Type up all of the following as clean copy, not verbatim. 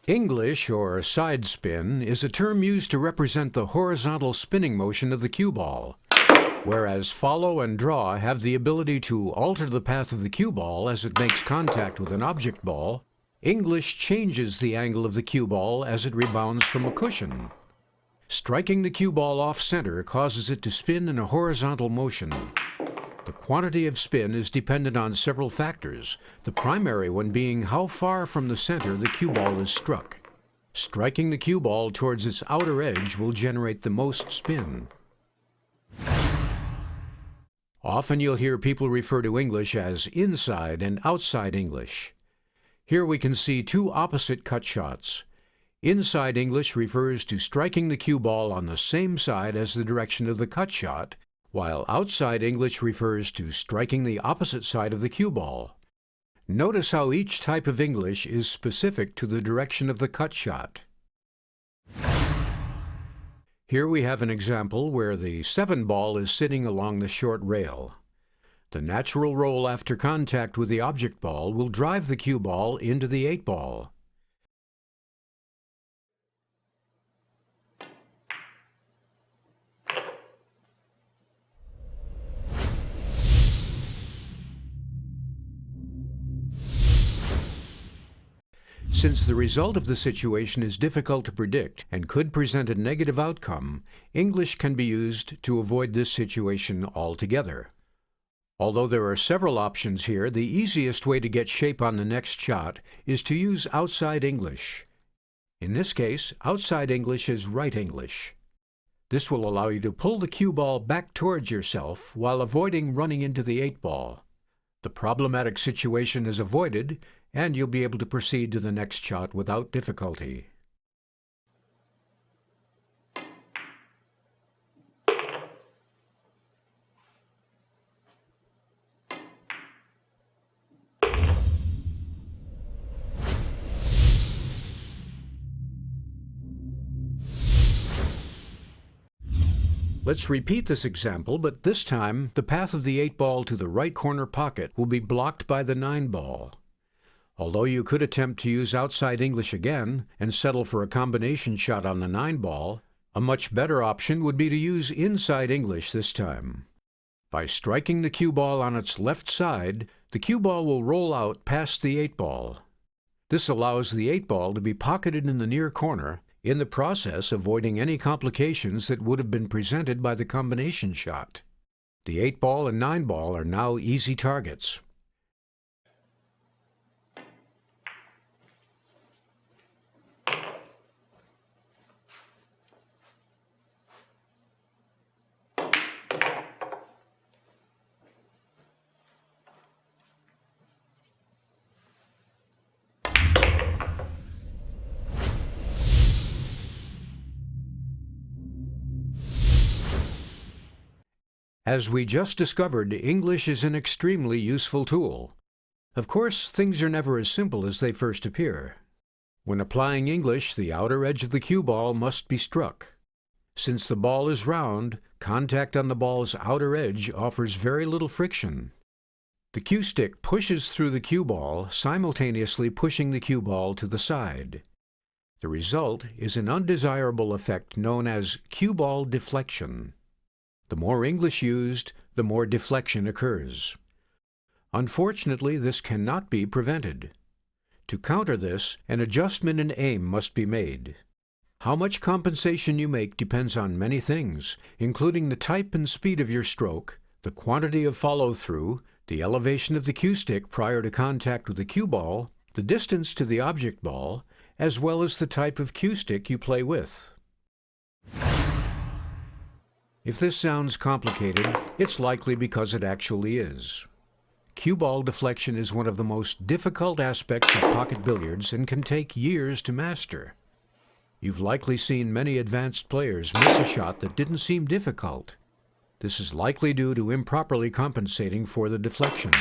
English, or side spin, is a term used to represent the horizontal spinning motion of the cue ball. Whereas follow and draw have the ability to alter the path of the cue ball as it makes contact with an object ball, English changes the angle of the cue ball as it rebounds from a cushion. Striking the cue ball off-center causes it to spin in a horizontal motion. The quantity of spin is dependent on several factors, the primary one being how far from the center the cue ball is struck. Striking the cue ball towards its outer edge will generate the most spin. Often you'll hear people refer to English as inside and outside English. Here we can see two opposite cut shots. Inside English refers to striking the cue ball on the same side as the direction of the cut shot, while outside English refers to striking the opposite side of the cue ball. Notice how each type of English is specific to the direction of the cut shot. Here we have an example where the 7 ball is sitting along the short rail. The natural roll after contact with the object ball will drive the cue ball into the 8 ball. Since the result of the situation is difficult to predict and could present a negative outcome, English can be used to avoid this situation altogether. Although there are several options here, the easiest way to get shape on the next shot is to use outside English. In this case, outside English is right English. This will allow you to pull the cue ball back towards yourself while avoiding running into the 8 ball. The problematic situation is avoided, and you'll be able to proceed to the next shot without difficulty. Let's repeat this example, but this time the path of the 8 ball to the right corner pocket will be blocked by the 9 ball. Although you could attempt to use outside English again and settle for a combination shot on the 9 ball, a much better option would be to use inside English this time. By striking the cue ball on its left side, the cue ball will roll out past the 8 ball. This allows the 8 ball to be pocketed in the near corner, in the process avoiding any complications that would have been presented by the combination shot. The 8 ball and 9 ball are now easy targets. As we just discovered, English is an extremely useful tool. Of course, things are never as simple as they first appear. When applying English, the outer edge of the cue ball must be struck. Since the ball is round, contact on the ball's outer edge offers very little friction. The cue stick pushes through the cue ball, simultaneously pushing the cue ball to the side. The result is an undesirable effect known as cue ball deflection. The more English used, the more deflection occurs. Unfortunately, this cannot be prevented. To counter this, an adjustment in aim must be made. How much compensation you make depends on many things, including the type and speed of your stroke, the quantity of follow-through, the elevation of the cue stick prior to contact with the cue ball, the distance to the object ball, as well as the type of cue stick you play with. If this sounds complicated, it's likely because it actually is. Cue ball deflection is one of the most difficult aspects of pocket billiards and can take years to master. You've likely seen many advanced players miss a shot that didn't seem difficult. This is likely due to improperly compensating for the deflection.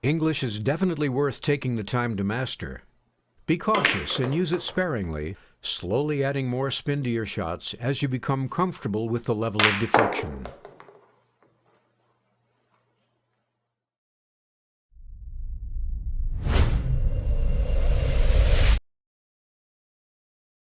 English is definitely worth taking the time to master. Be cautious and use it sparingly, slowly adding more spin to your shots as you become comfortable with the level of deflection.